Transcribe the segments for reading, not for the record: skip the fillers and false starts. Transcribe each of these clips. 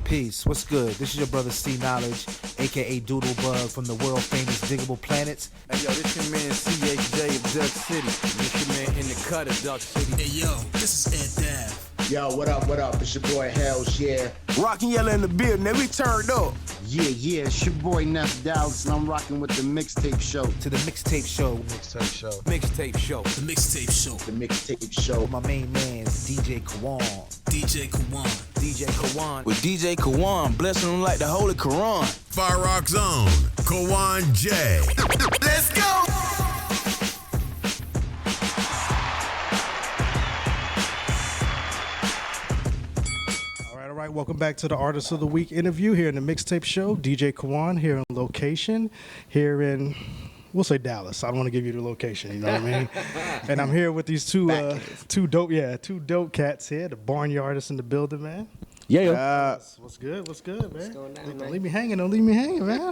Peace, what's good? This is your brother C Knowledge, aka Doodlebug from the world famous Diggable Planets. Hey yo, this your man CHJ of Duck City. This your man in the cut of Duck City. Hey yo, this is Ed Dav. Yo, what up, what up? It's your boy Hells, yeah. Rockin' Yellow in the building, and we turned up. Yeah, it's your boy Ness Dallas, and I'm rocking with the Mixtape Show. To the Mixtape Show. Mixtape show. Mixtape show. The Mixtape Show. The Mixtape Show. My main man, DJ Kawan. DJ Kawan. DJ Kawan. With DJ Kawan, blessing them like the Holy Quran. Fire Rock Zone, Kawan J. Let's go! All right, welcome back to the Artist of the Week interview here in the Mixtape Show. DJ Kawan here on location, here in, we'll say Dallas. I don't want to give you the location, you know what I mean? And I'm here with these two dope cats here. The Barnyard is in the building, man. Yeah. What's good, man? Don't leave me hanging, man.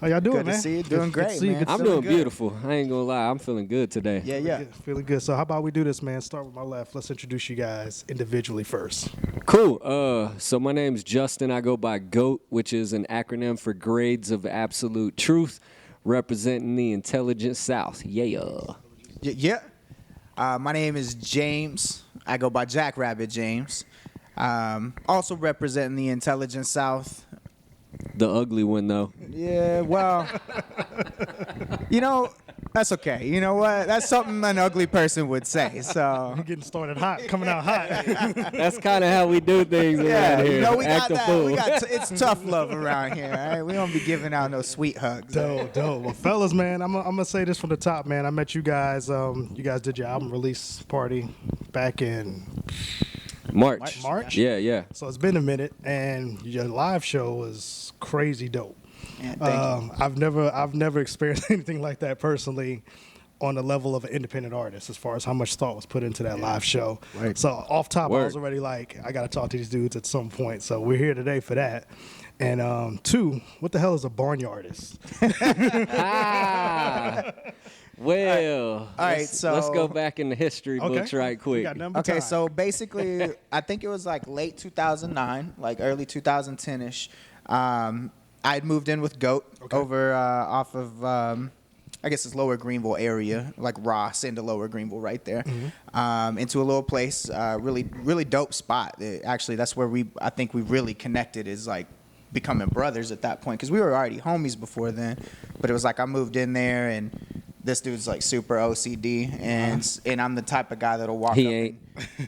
How y'all doing, Good man? to see you. Doing great, man. I'm doing beautiful. I ain't gonna lie. I'm feeling good today. Yeah. Feeling good. So how about we do this, man? Start with my left. Let's introduce you guys individually first. Cool. So my name's Justin. I go by G.O.A.T, which is an acronym for Grades of Absolute Truth, representing the intelligent South. Yeah. My name is James. I go by JackRabbit James. Also representing the intelligent South. The ugly one, though. Yeah, well, that's okay. You know what? That's something an ugly person would say. So You're getting started hot, coming out hot. That's kind of how we do things around here. we got that. It's tough love around here. All right? We don't be giving out no sweet hugs. Dope. Well, fellas, man, I'm gonna say this from the top, man. I met you guys. You guys did your album release party back in March. Yeah. So it's been a minute, and your live show was crazy dope. Yeah, thank you. I've never experienced anything like that personally, on the level of an independent artist, as far as how much thought was put into that live show. Right. So off top, I Word. was already like, I gotta talk to these dudes at some point. So we're here today for that. And two, what the hell is a barnyardist? Well, All right, let's so- go back in the history books right We quick. got nothing but Okay, time. so basically, I think it was like late 2009, like early 2010-ish. I had moved in with G.O.A.T over off of, I guess it's Lower Greenville area, like Ross into Lower Greenville right there, into a little place, really dope spot. Actually, that's where I think we really connected, is like becoming brothers at that point, because we were already homies before then. But it was like I moved in there, and this dude's like super OCD, and I'm the type of guy that'll walk He up ain't.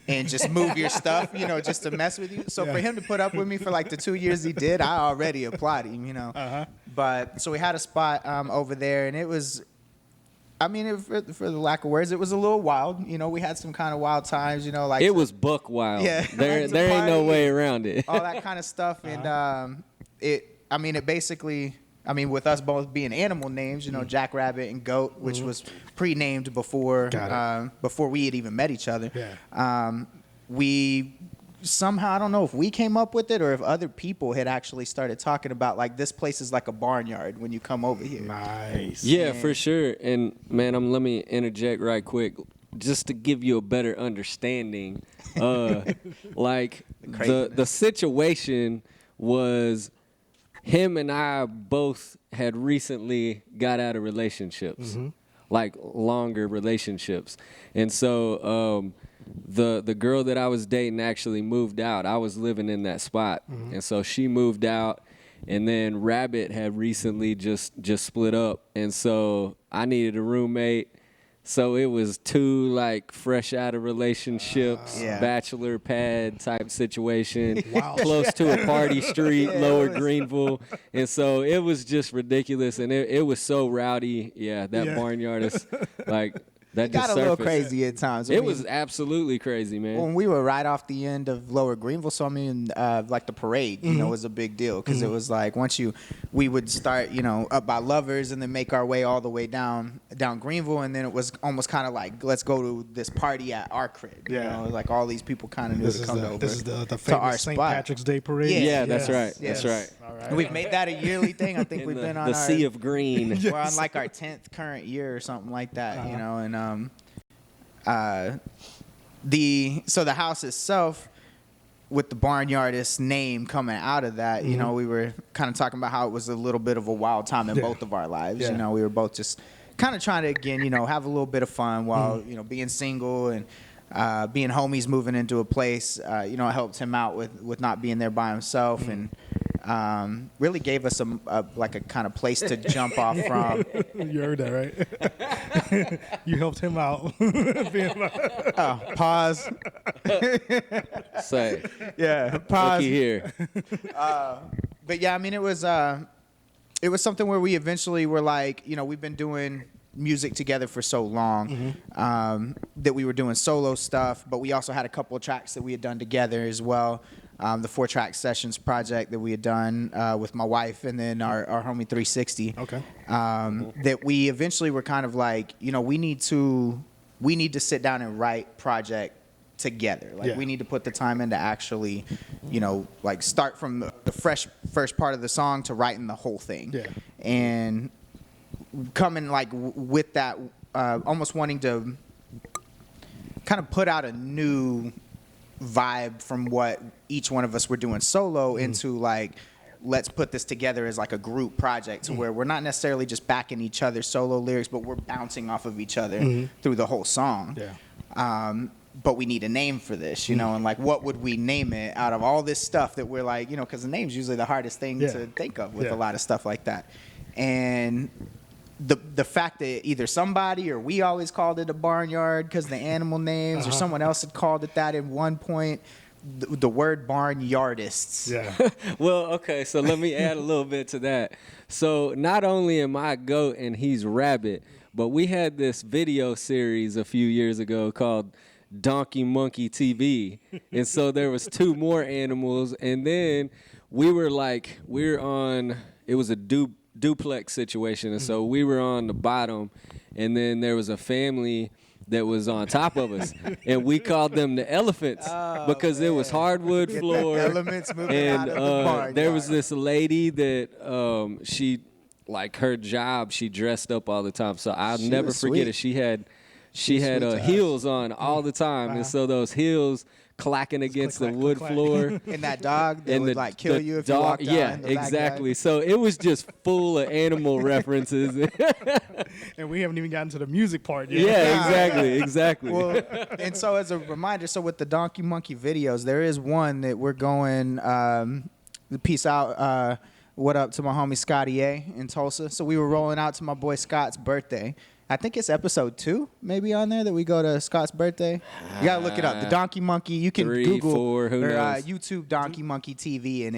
and just move your stuff, just to mess with you. So for him to put up with me for like the 2 years he did, I already applaud him, But so we had a spot over there, and it was, for the lack of words, it was a little wild. We had some kind of wild times, like It was buck wild. Yeah. There It's a ain't no party, way around it. all that kind of stuff, and it basically. With us both being animal names, JackRabbit and G.O.A.T, which was pre-named before we had even met each other. Yeah. We somehow, I don't know if we came up with it or if other people had actually started talking about, like, this place is like a barnyard when you come over here. Nice. Yeah, for sure. And man, let me interject right quick, just to give you a better understanding. Like the situation was, him and I both had recently got out of relationships, like longer relationships. And so the girl that I was dating actually moved out. I was living in that spot. And so she moved out. And then Rabbit had recently just split up. And so I needed a roommate. So it was two, like, fresh out of relationships, bachelor pad type situation, close to a party street, Lower Greenville. And so it was just ridiculous. And it was so rowdy. Yeah, that barnyard is, like, that just got a little surfaced. crazy at times. It was absolutely crazy, man. When we were right off the end of Lower Greenville, so like the parade, was a big deal, because it was like we would start, up by Lovers and then make our way all the way down Greenville, and then it was almost kind of like, let's go to this party at our crib. Like all these people kind of knew to come over. This is the to our famous St. spot. Patrick's Day parade. Yeah, that's right. Yes. That's right. All right. And we've made that a yearly thing. I think In we've been on the sea of green. we're on like our 10th current year or something like that, and the house itself, with the Barnyardist name coming out of that, you know, we were kind of talking about how it was a little bit of a wild time in both of our lives. You know, we were both just kind of trying to, again, you know, have a little bit of fun while, you know, being single and being homies, moving into a place. You know, it helped him out with not being there by himself, and really gave us like a kind of place to jump off from. You heard that, right? You helped him out. Oh, pause. Say, Yeah, pause. looky here. But yeah, I mean, it was something where we eventually were like, you know, we've been doing music together for so long that we were doing solo stuff, but we also had a couple of tracks that we had done together as well. The 4-track sessions project that we had done with my wife, and then our homie 360. Okay. That we eventually were kind of like, you know, we need to sit down and write project together. Like, we need to put the time in to actually, you know, like start from the first part of the song to writing the whole thing. Yeah. And coming like with that, almost wanting to kind of put out a new vibe from what each one of us were doing solo into like, let's put this together as like a group project to where we're not necessarily just backing each other's solo lyrics, but we're bouncing off of each other through the whole song. Yeah. But we need a name for this, you know, and like, what would we name it out of all this stuff that we're like, you know, because the name's usually the hardest thing to think of with a lot of stuff like that. And the fact that either somebody or we always called it a barnyard because the animal names, or someone else had called it that at one point, the word barnyardists. Yeah. Well, okay, so let me add a little bit to that. So not only am I goat and he's rabbit, but we had this video series a few years ago called Donkey Monkey TV. And so there was 2 more animals, and then we're on, it was a duplex situation, and so we were on the bottom, and then there was a family that was on top of us, and we called them the elephants because it was hardwood floor. Elements moving And out of the barnyard. there was this lady that she, like, her job, she dressed up all the time, so I'll never forget it. She had heels on all the time, and so those heels clacking against the wood floor. And that dog that And would like kill you if you walked out yeah, in the exactly. So it was just full of animal references. And we haven't even gotten to the music part yet. Yeah, exactly. Well, and so as a reminder, so with the Donkey Monkey videos, there is one that we're going, peace out, what up to my homie Scotty A in Tulsa. So we were rolling out to my boy Scott's birthday. I think it's episode 2 maybe on there that we go to Scott's birthday. You gotta look it up. The Donkey Monkey. You can 3, Google 4, who knows? YouTube Donkey Monkey TV, and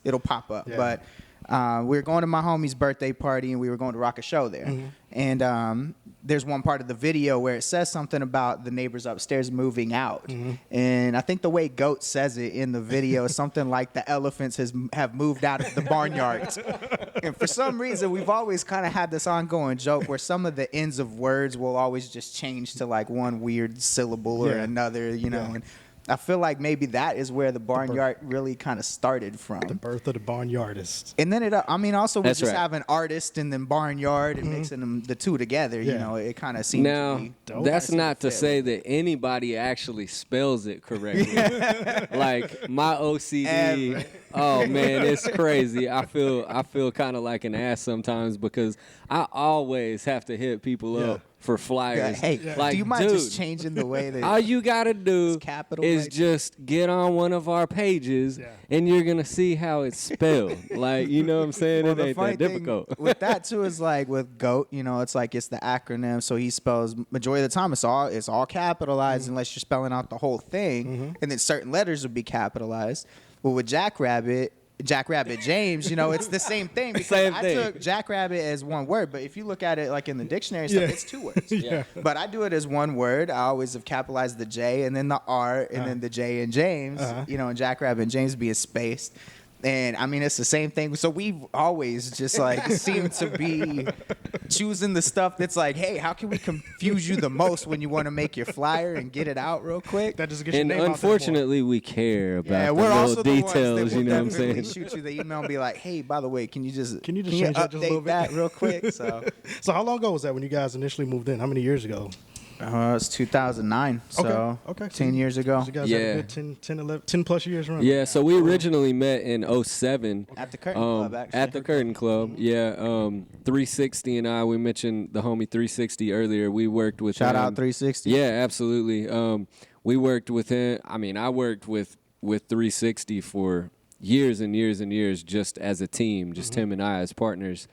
it'll pop up. Yeah. But we were going to my homie's birthday party, and we were going to rock a show there. And there's one part of the video where it says something about the neighbors upstairs moving out. And I think the way G.O.A.T says it in the video is something like the elephants have moved out of the barnyard. And for some reason, we've always kind of had this ongoing joke where some of the ends of words will always just change to like one weird syllable or another, you know. And I feel like maybe that is where the barnyard really kind of started from. The birth of the barnyardist. And then also we That's just right. have an artist and then barnyard and mixing the two together, you know, it kind of seems Now, to be. that's not to say that anybody actually spells it correctly. Like my OCD, oh man, it's crazy. I feel kind of like an ass sometimes because I always have to hit people up for flyers. Hey, like, do you mind dude, just changing the way that all you gotta do capital is like just get on one of our pages and you're gonna see how it's spelled. Like, you know what I'm saying? Well, It the ain't funny that thing difficult. with that too is like with GOAT, you know, it's like it's the acronym, so he spells majority of the time it's all capitalized unless you're spelling out the whole thing, and then certain letters would be capitalized. Well, with JackRabbit James, you know, it's the same thing because Same I thing. took JackRabbit as one word, but if you look at it like in the dictionary and stuff, it's 2 words. But I do it as one word. I always have capitalized the J and then the R and then the J in James, you know, and JackRabbit James being spaced. And I mean, it's the same thing. So we've always just like seemed to be choosing the stuff that's like, hey, how can we confuse you the most when you want to make your flyer and get it out real quick? That just gets your And name out there more. unfortunately, we care about the we're also little the ones that details. will You know what I'm definitely saying? shoot you the email and be like, hey, by the way, can you just change that just a little update bit? that real quick? So So how long ago was that when you guys initially moved in? How many years ago? It's 2009, so Okay. 10 years ago. So you guys Yeah. had a good 10, 11, 10 plus years run. Yeah, so we originally met in '07. At the Curtain Club, actually. At the Curtain Club, yeah. 360 and we mentioned the homie 360 earlier. We worked with Shout him. out 360. Yeah, absolutely. We worked with him. I mean, I worked with 360 for years and years and years just as a team, just him and I as partners.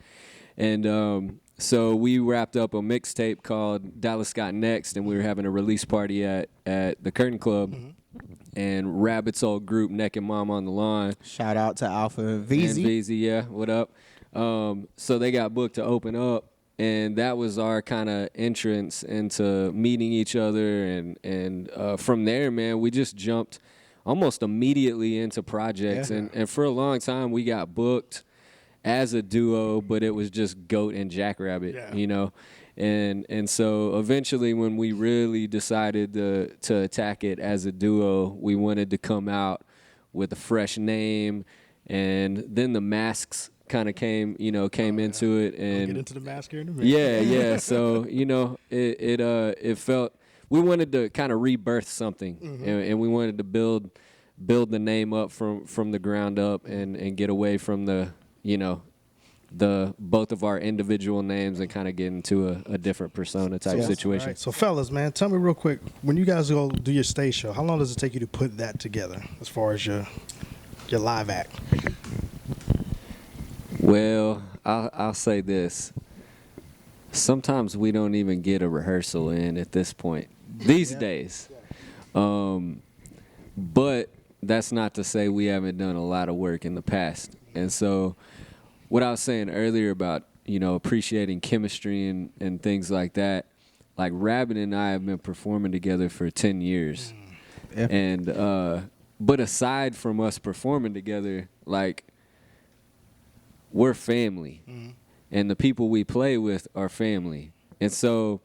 And so we wrapped up a mixtape called Dallas Got Next, and we were having a release party at the Curtain Club. And Rabbit's old group, Neck and Mom on the Lawn. Shout out to Alpha And VZ. VZ, yeah, what up? So they got booked to open up, and that was our kind of entrance into meeting each other. And from there, man, we just jumped almost immediately into projects. Yeah. And for a long time, we got booked as a duo, but it was just G.O.A.T and JackRabbit, you know? And so eventually when we really decided to attack it as a duo, we wanted to come out with a fresh name, and then the masks kind of came into it. And We'll get into the mask here in a minute. yeah. So, it felt, we wanted to kind of rebirth something, and we wanted to build the name up from the ground up and get away from the both of our individual names and kind of get into a different persona type situation. All right. So fellas, man, tell me real quick, when you guys go do your stage show, how long does it take you to put that together as far as your live act? Well, I'll say this. Sometimes we don't even get a rehearsal in at this point these days. But that's not to say we haven't done a lot of work in the past. And so what I was saying earlier about, appreciating chemistry and things like that, like Rabbit and I have been performing together for 10 years. Yeah. And but aside from us performing together, like, we're family. And the people we play with are family. And so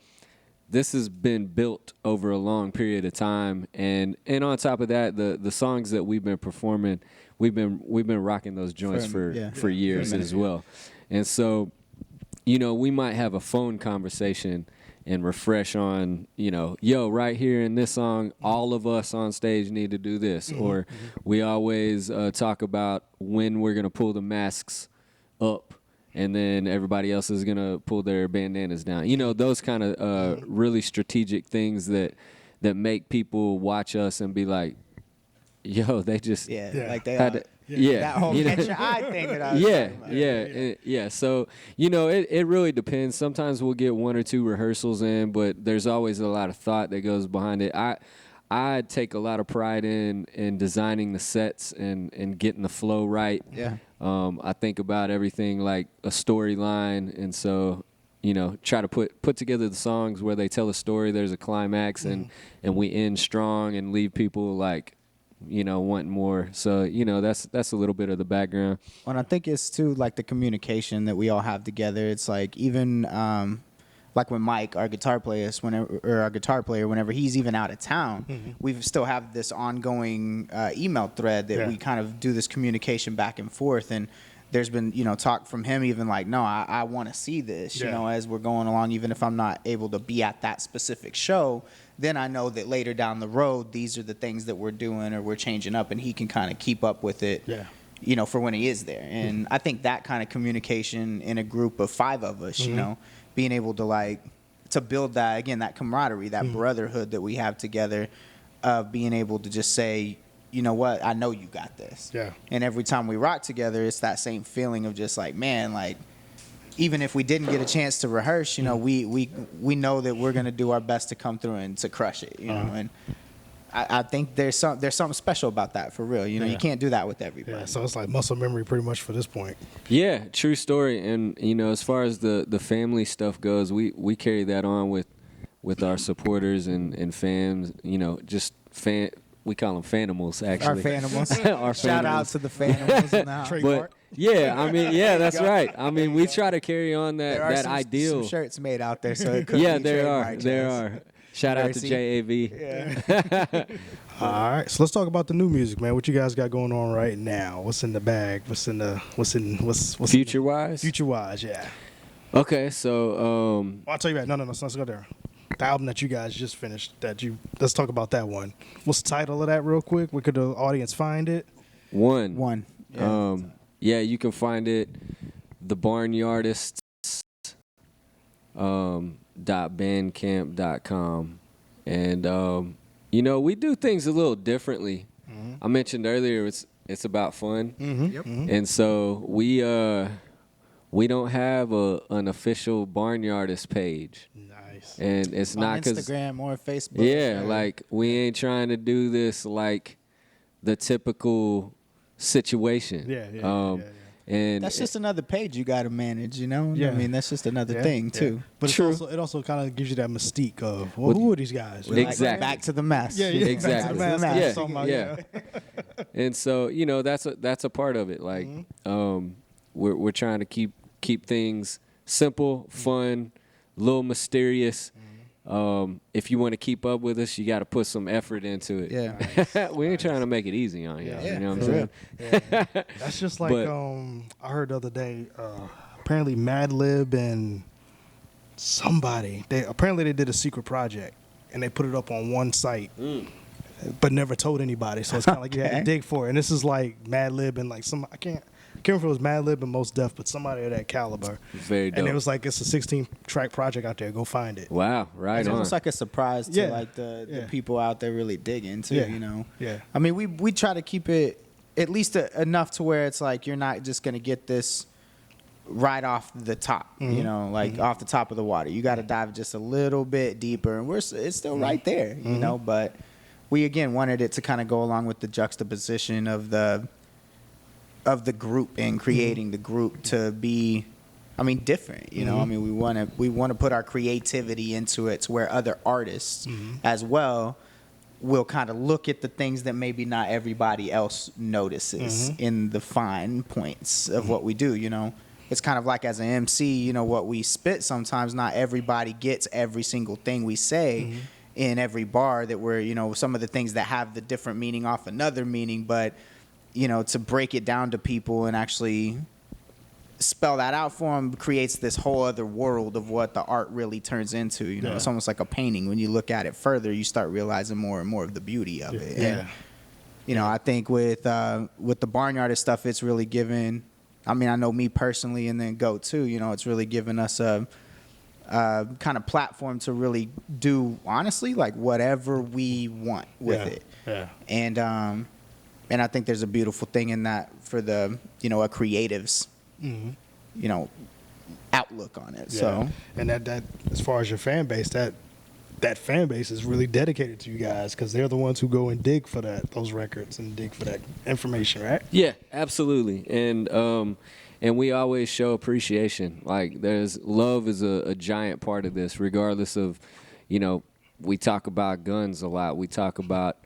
this has been built over a long period of time, and on top of that, the songs that we've been performing, we've been rocking those joints for years as well. And so, we might have a phone conversation and refresh on, yo, right here in this song, all of us on stage need to do this. Or we always talk about when we're gonna pull the masks up, and then everybody else is going to pull their bandanas down. Those kind of really strategic things that make people watch us and be like, yo, they just like they had are. Yeah. That whole catch your eye thing that I was talking about. Yeah. So, it really depends. Sometimes we'll get one or two rehearsals in, but there's always a lot of thought that goes behind it. I take a lot of pride in designing the sets and getting the flow right. Yeah. I think about everything like a storyline, and so try to put together the songs where they tell a story. There's a climax, and we end strong and leave people like wanting more. So that's a little bit of the background. And I think it's too like the communication that we all have together. It's like even like when Mike, our guitar player, whenever he's even out of town, we still have this ongoing email thread that we kind of do this communication back and forth. And there's been, talk from him even like, no, I want to see this, as we're going along, even if I'm not able to be at that specific show, then I know that later down the road, these are the things that we're doing or we're changing up, and he can kind of keep up with it. For when he is there. And I think that kind of communication in a group of 5 of us, being able to build that, again, that camaraderie, that brotherhood that we have together, of being able to just say, you know what, I know you got this. Yeah. And every time we rock together, it's that same feeling of just like, man, like, even if we didn't get a chance to rehearse, we know that we're going to do our best to come through and to crush it, and I think there's something special about that, for real. You can't do that with everybody. Yeah, so it's like muscle memory pretty much for this point. Yeah, true story. And as far as the family stuff goes, we carry that on with our supporters and fans. We call them fanimals, actually. Our fanimals. Our Shout fanimals. out to the fanimals in the house. But that's right. I mean, we try to carry on that ideal. Some shirts made out there, so it could be there are. trademarked, There yes. are. Shout out to JAV. All right, so let's talk about the new music, man. What you guys got going on right now? What's in the bag? What's Future wise? Future wise, yeah. Okay, so I'll tell you about. No, let's go there. the album that you guys just finished. Let's talk about that one. What's the title of that, real quick? Where could the audience find it? One. Yeah. Yeah, you can find it. The Barnyardists. .bandcamp.com, and we do things a little differently. I mentioned earlier it's about fun, and so we don't have an official Barnyardist page. Nice. And it's On not because Instagram or Facebook. yeah, like we ain't trying to do this like the typical situation. Yeah. And That's just another page you got to manage, you know? Yeah. I mean, that's just another thing, too. But True. it also kind of gives you that mystique of, who are these guys? Like, Exactly. back to the mess. Yeah, Exactly. Back to the mask. Yeah, Talking about, yeah. And so that's a part of it. Like we're trying to keep things simple, fun, a little mysterious. If you want to keep up with us, you got to put some effort into it. Yeah. We ain't trying to make it easy on you. You know what I'm for saying? That's just like But- I heard the other day. Apparently, Madlib and somebody they did a secret project and they put it up on one site, but never told anybody. So it's kind of like you had to dig for it. And this is like Madlib and like I can't remember if it was Madlib and Mos Def, but somebody of that caliber. Very dope. And it was like it's a 16-track project out there. Go find it. Wow, right It's on. almost like a surprise to Yeah. like the Yeah. people out there really digging too, Yeah. you know? Yeah. I mean, we try to keep it at least enough to where it's like you're not just going to get this right off the top, you know, like off the top of the water. You got to dive just a little bit deeper, and it's still right there, you know, but we again wanted it to kind of go along with the juxtaposition of the group and creating the group to be, I mean, different. You know, I mean, we want to put our creativity into it to where other artists as well will kind of look at the things that maybe not everybody else notices in the fine points of what we do. You know, it's kind of like as an MC, you know, what we spit. Sometimes not everybody gets every single thing we say. In every bar that we're, you know, some of the things that have the different meaning off another meaning, but you know, to break it down to people and actually spell that out for them creates this whole other world of what the art really turns into. You know, it's almost like a painting. When you look at it further, you start realizing more and more of the beauty of it. Yeah. And, you know, I think with the Barnyard stuff, it's really given. I mean, I know me personally, and then G.O.A.T too. You know, it's really given us a kind of platform to really do honestly like whatever we want with it. Yeah. And I think there's a beautiful thing in that for the, you know, a creative's, you know, outlook on it. Yeah. So, and that as far as your fan base, that fan base is really dedicated to you guys because they're the ones who go and dig for those records and dig for that information, right? Yeah, absolutely. And we always show appreciation. Like love is a giant part of this, regardless of, you know, we talk about guns a lot. We talk about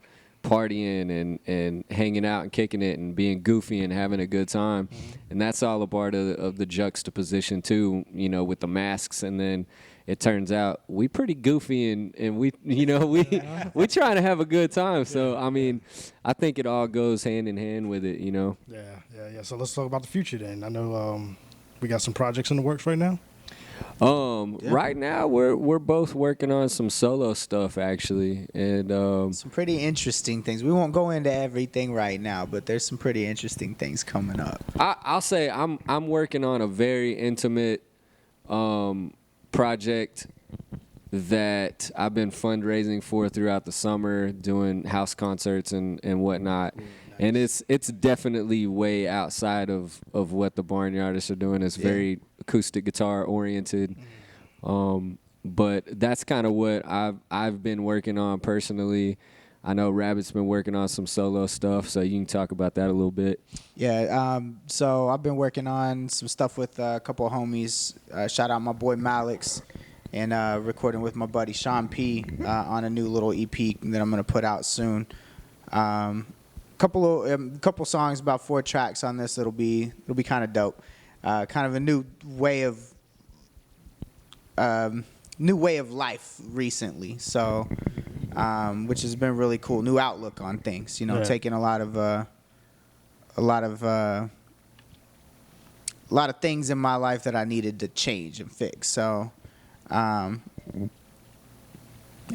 partying and hanging out and kicking it and being goofy and having a good time. And that's all a part of the juxtaposition too, you know, with the masks. And then it turns out we pretty goofy and we, you know, we trying to have a good time. So, I mean, I think it all goes hand in hand with it, you know? Yeah. So let's talk about the future then. I know we got some projects in the works right now. Right now we're both working on some solo stuff actually, and some pretty interesting things. We won't go into everything right now, but there's some pretty interesting things coming up. I'll say I'm working on a very intimate project that I've been fundraising for throughout the summer, doing house concerts and whatnot. And it's definitely way outside of what the Barnyardists are doing. It's very acoustic guitar oriented. But that's kind of what I've been working on personally. I know Rabbit's been working on some solo stuff, so you can talk about that a little bit. Yeah, so I've been working on some stuff with a couple of homies. Shout out my boy Malix, and recording with my buddy Sean P on a new little EP that I'm gonna put out soon. Couple songs, about 4 tracks on this. It'll be kind of dope. Kind of a new way of life recently. So, which has been really cool. New outlook on things. You know, taking a lot of things in my life that I needed to change and fix. So,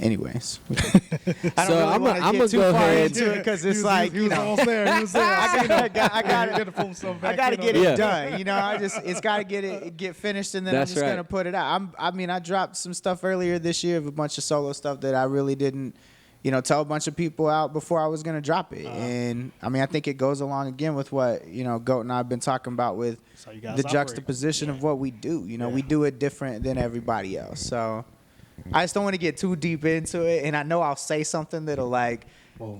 anyways, I don't So really I'm want to gonna get too go far ahead. into it because it's like he was almost there. He was there. I gotta get Yeah. it done. You know, it's gotta get finished, and then That's I'm just right. gonna put it out. I dropped some stuff earlier this year of a bunch of solo stuff that I really didn't, tell a bunch of people out before I was gonna drop it. And I mean, I think it goes along again with what Goat and I have been talking about with how you guys the operate. juxtaposition of what we do. We do it different than everybody else. So I just don't want to get too deep into it, and I know I'll say something that'll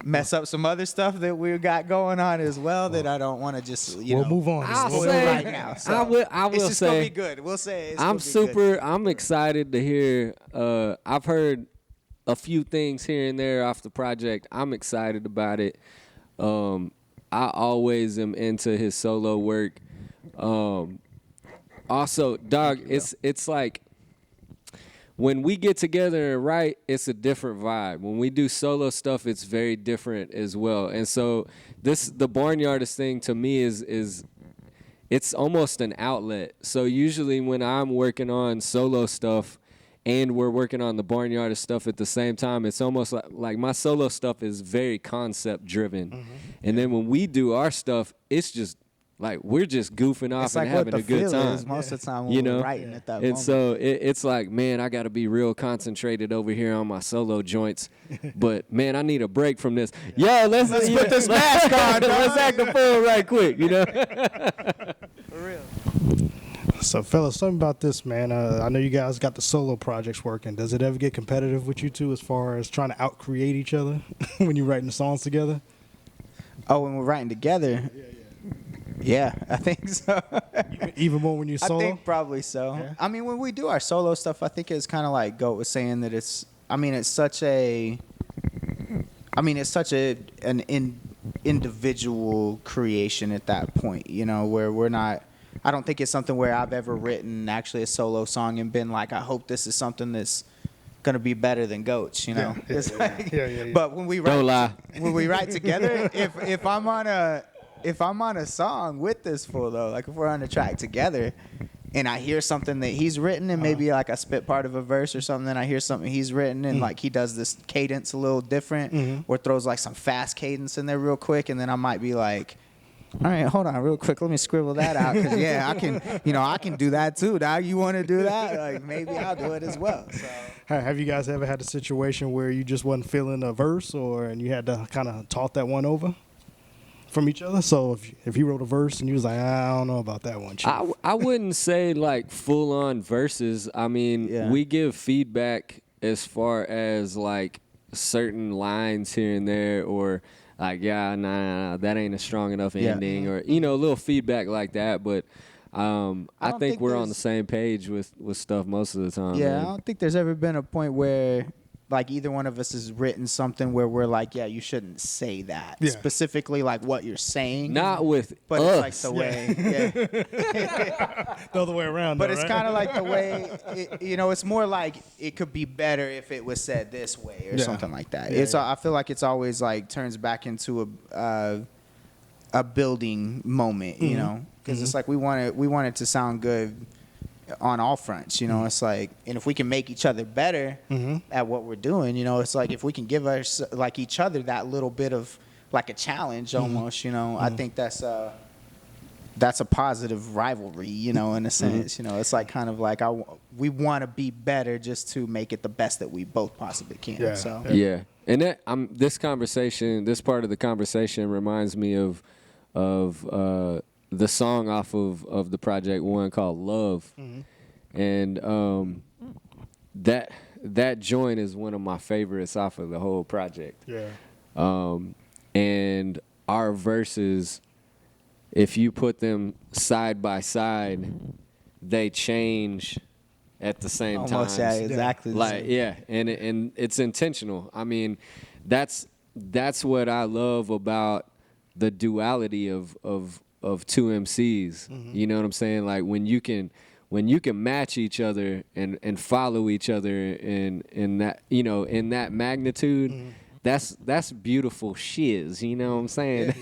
mess up some other stuff that we got going on as well. That I don't want to just We'll move on. I'll spoil say, right now. So I will it's just gonna say, be good. We'll say it's I'm gonna be good. I'm excited to hear. I've heard a few things here and there off the project. I'm excited about it. I always am into his solo work. Also, dog, it's like when we get together and write, it's a different vibe. When we do solo stuff, it's very different as well. And so the Barnyardist thing to me is it's almost an outlet. So usually when I'm working on solo stuff and we're working on the Barnyardist stuff at the same time, it's almost like my solo stuff is very concept driven. Mm-hmm. And then when we do our stuff, it's just like we're just goofing off It's and like what having the a good feel time. is most of the time when we're writing at that and moment. so it's like, man, I got to be real concentrated over here on my solo joints. But man, I need a break from this. Yo, let's put this mask on. Let's act the fool right quick, So, fellas, something about this, man. I know you guys got the solo projects working. Does it ever get competitive with you two as far as trying to out-create each other when you're writing the songs together? Oh, when we're writing together. Yeah, I think so. Even more when you're solo? I think probably so. Yeah. I mean, when we do our solo stuff, I think it's kind of like Goat was saying that it's such an individual creation at that point, where we're not, I don't think it's something where I've ever written actually a solo song and been like, I hope this is something that's going to be better than Goat's, Yeah. It's like, Yeah. But when we write, Don't lie. when we write together, if I'm on a song with this fool though, like if we're on a track together and I hear something that he's written and maybe like I spit part of a verse or something, then I hear something he's written and like he does this cadence a little different or throws like some fast cadence in there real quick, and then I might be like, all right, hold on real quick, let me scribble that out, because I can do that too. Now you want to do that? Like maybe I'll do it as well. So. Have you guys ever had a situation where you just wasn't feeling a verse and you had to kind of talk that one over from each other? So if he wrote a verse and you was like, I don't know about that one, Chief. I wouldn't say like full on verses. I mean, we give feedback as far as like certain lines here and there, or like, nah, that ain't a strong enough ending, or a little feedback like that. But I think we're on the same page with stuff most of the time. Yeah, man. I don't think there's ever been a point where like either one of us has written something where we're like, yeah, you shouldn't say that. Yeah. Specifically like what you're saying. Not with but us. it's like the way. The other way around. But though, it's right? kind of like the way, it's more like it could be better if it was said this way or something like that. I feel like it's always like turns back into a building moment, because it's like we want it to sound good on all fronts, it's like, and if we can make each other better at what we're doing, it's like if we can give us like each other that little bit of like a challenge almost, I think that's a positive rivalry, in a sense. It's like kind of like we want to be better just to make it the best that we both possibly can. Yeah. So Yeah, and this part of the conversation reminds me of the song off of the Project One called Love. And that joint is one of my favorites off of the whole project. Yeah. And our verses, if you put them side by side, they change at the same almost, time. yeah, exactly. the Like, same. yeah, and it's intentional. I mean, that's what I love about the duality of two MCs. You know what I'm saying? Like when you can match each other and follow each other in that, in that magnitude, that's beautiful shiz, you know what I'm saying?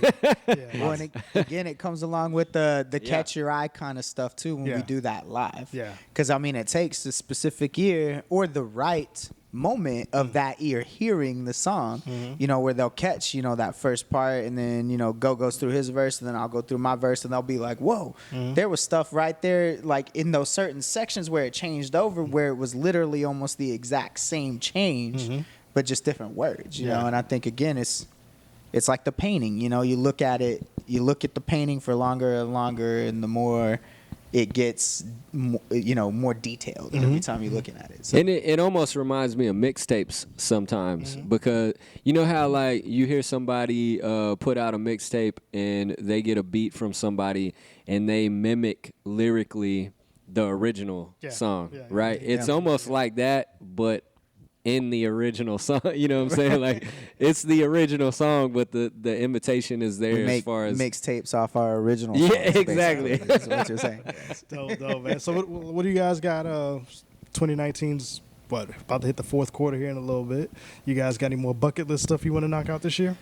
Well, and again, it comes along with the catch your eye kind of stuff too when we do that live. Yeah. Because I mean, it takes a specific ear or the right moment of that ear hearing the song, you know, where they'll catch, you know, that first part, and then, you know, goes through his verse, and then I'll go through my verse, and they'll be like, whoa, there was stuff right there, like in those certain sections where it changed over, where it was literally almost the exact same change, but just different words, you know. And I think, again, it's like the painting, you know, you look at the painting for longer and longer, and the more it gets, you know, more detailed every time you're looking at it. So. And it almost reminds me of mixtapes sometimes, because you know how, like, you hear somebody put out a mixtape and they get a beat from somebody and they mimic lyrically the original song, right? It's almost like that, but in the original song, you know what I'm saying? Like, it's the original song, but the imitation is there as far as mixtapes off our original songs. Yeah, exactly. That's what you're saying. Dope, man. So what do you guys got? 2019's about to hit the fourth quarter here in a little bit. You guys got any more bucket list stuff you want to knock out this year?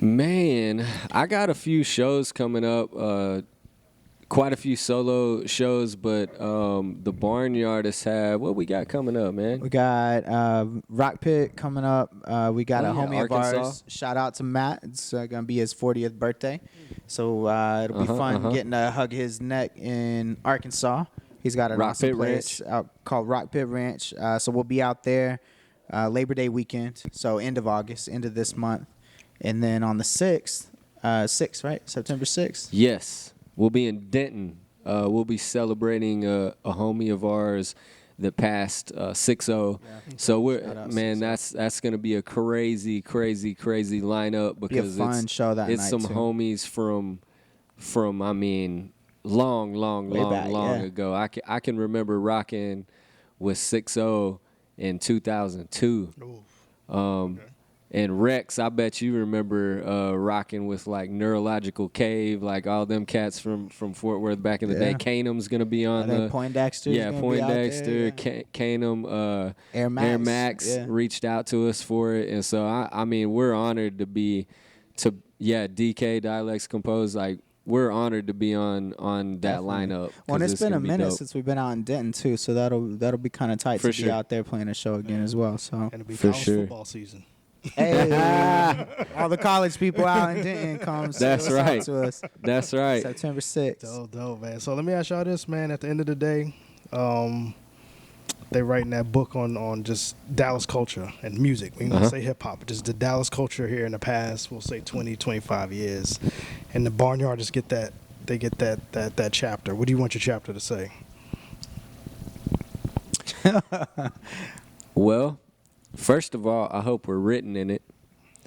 Man, I got a few shows coming up. Quite a few solo shows, but the Barnyard have what we got coming up, man. We got Rock Pit coming up. We got a homie Arkansas. of ours. Shout out to Matt. It's gonna be his 40th birthday, so it'll be fun getting to hug his neck in Arkansas. He's got an Rock awesome Pit place out called Rock Pit Ranch. So we'll be out there Labor Day weekend, so end of August, end of this month, and then on the 6th, right, September 6th. Yes. We'll be in Denton. We'll be celebrating a homie of ours that passed 6-0. So that's going to be a crazy lineup, because be a fun show that it's night some too. homies from I mean long ago. I can remember rocking with 6-0 in 2002. And Rex, I bet you remember rocking with like Neurological Cave, like all them cats from Fort Worth back in the day. Kanum's gonna be on the Poindexter. Poindexter, Kanum, Air Max reached out to us for it, and so I mean we're honored to DK Dialects Compose, like we're honored to be on that lineup. Well, it's been a minute since we've been out in Denton too, so that'll be kind of tight to be out there playing a show again as well. So and it'll be college football season. Hey, all the college people out in Denton come. That's right. To us. That's right. September 6th. Dope, man. So let me ask y'all this, man. At the end of the day, they writing that book on just Dallas culture and music. We don't say hip hop, but just the Dallas culture here in the past, we'll say 20, 25 years. And the Barnyard just get that. They get that chapter. What do you want your chapter to say? Well, first of all, I hope we're written in it.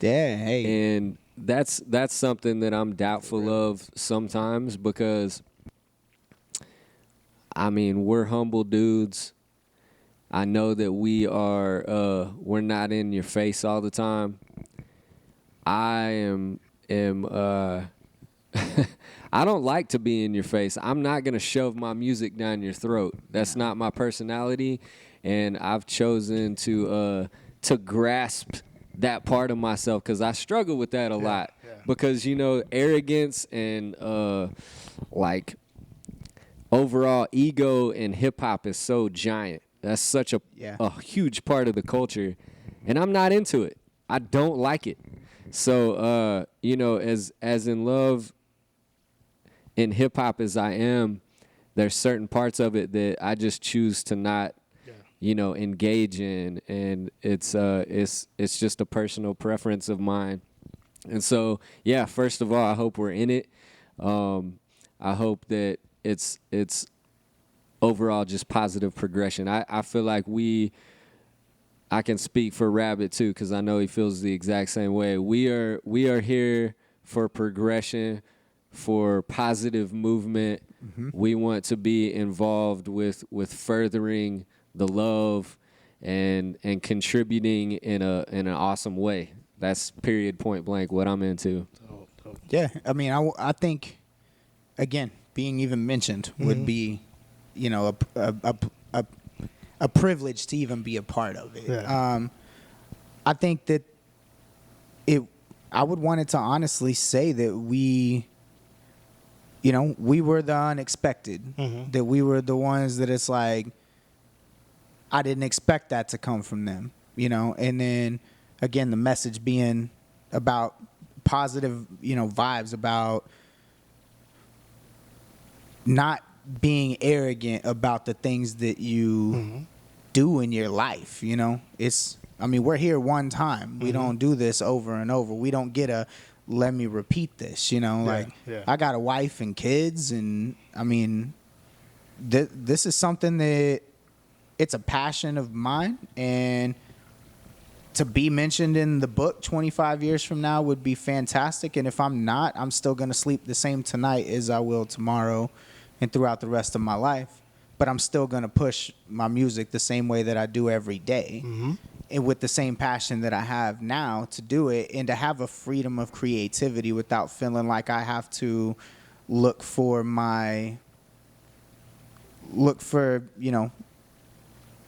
Yeah, hey. And that's something that I'm doubtful of sometimes, because I mean, we're humble dudes. I know that we're not in your face all the time. I am I don't like to be in your face. I'm not going to shove my music down your throat. That's not my personality. And I've chosen to grasp that part of myself, because I struggle with that a lot. Because, you know, arrogance and like overall ego in hip hop is so giant. That's such a huge part of the culture, and I'm not into it. I don't like it. So you know, as in love in hip hop as I am, there's certain parts of it that I just choose to not you know, engage in, and it's just a personal preference of mine. And so, yeah, first of all, I hope we're in it. I hope that it's overall just positive progression. I feel like I can speak for Rabbit too, because I know he feels the exact same way. We are here for progression, for positive movement. Mm-hmm. We want to be involved with furthering the love and contributing in an awesome way. That's period, point blank what I'm into. Yeah, I mean, I think, again, being even mentioned would be, you know, a privilege to even be a part of it. Yeah. I think that I would want it to honestly say that we were the unexpected, that we were the ones that it's like, I didn't expect that to come from them. you know, and then again, the message being about positive, you know, vibes, about not being arrogant about the things that you do in your life. You know, I mean, we're here one time. We don't do this over and over. We don't get a let me repeat this, you know, I got a wife and kids, and I mean, this is something that it's a passion of mine, and to be mentioned in the book 25 years from now would be fantastic. And if I'm not, I'm still going to sleep the same tonight as I will tomorrow and throughout the rest of my life. But I'm still going to push my music the same way that I do every day, and with the same passion that I have now to do it, and to have a freedom of creativity without feeling like I have to look for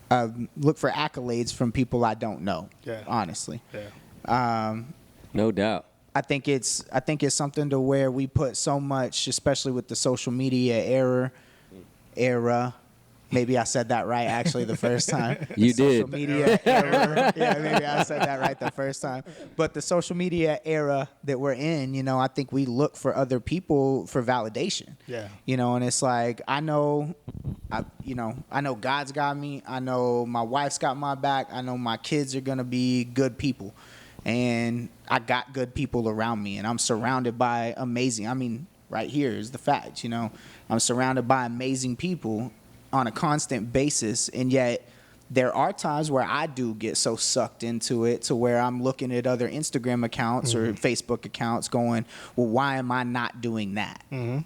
accolades from people I don't know. Yeah. Honestly. Yeah. No doubt. I think it's something to where we put so much, especially with the social media era. Maybe I said that right actually the first time. You social did. Media era. Yeah, maybe I said that right the first time. But the social media era that we're in, you know, I think we look for other people for validation. Yeah. You know, and it's like, I know God's got me. I know my wife's got my back. I know my kids are going to be good people. And I got good people around me, and I'm surrounded by right here is the fact, you know. I'm surrounded by amazing people on a constant basis, and yet there are times where I do get so sucked into it to where I'm looking at other Instagram accounts or Facebook accounts going, well, why am I not doing that?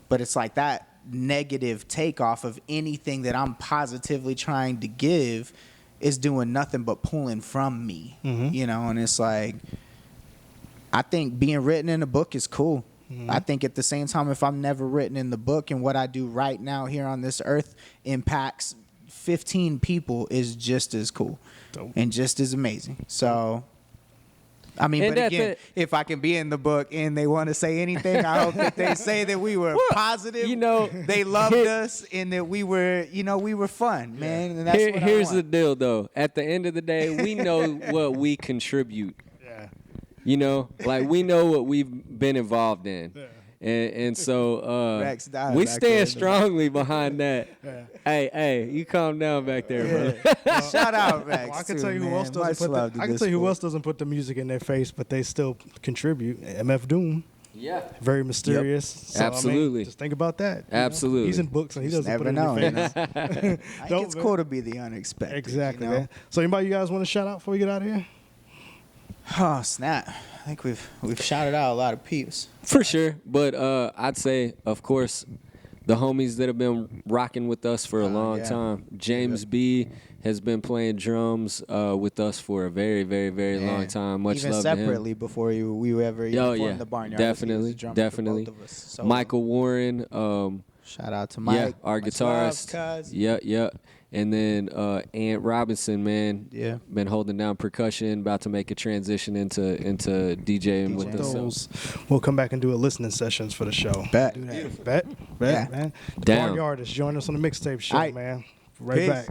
But it's like that negative takeoff of anything that I'm positively trying to give is doing nothing but pulling from me, you know. And it's like, I think being written in a book is cool. I think at the same time, if I'm never written in the book and what I do right now here on this earth impacts 15 people, is just as cool. Dope. And just as amazing. So, I mean, and but again, if I can be in the book and they want to say anything, I hope that they say that we were positive, you know, they loved us, and that we were fun, man. And that's here's the deal, though. At the end of the day, we know what we contribute. You know, like, we know what we've been involved in. Yeah. And so we stand strongly behind that. Yeah. Hey, you calm down back there, brother. Shout out, Rex. Well, I can tell you who else doesn't put the music in their face, but they still contribute. MF Doom. Yeah. Very mysterious. Yep. So, absolutely. I mean, just think about that. Absolutely. He's in books and he doesn't put it in their face. I think it's cool to be the unexpected. Exactly, you know? Man. So anybody you guys want to shout out before we get out of here? Oh, snap. I think we've shouted out a lot of peeps. For sure. But I'd say, of course, the homies that have been rocking with us for a long time. James B has been playing drums with us for a very, very, very long time. Much even love to him. Even separately before we ever performed the Barnyard. Definitely. So, Michael Warren. Shout out to Mike. Yeah, our guitarist. Yeah. And then Ant Robinson, man. Yeah. Been holding down percussion, about to make a transition into DJing with us. So. We'll come back and do a listening sessions for the show. Bet, man. The Barnyard is joining us on the mixtape show, man. Right back.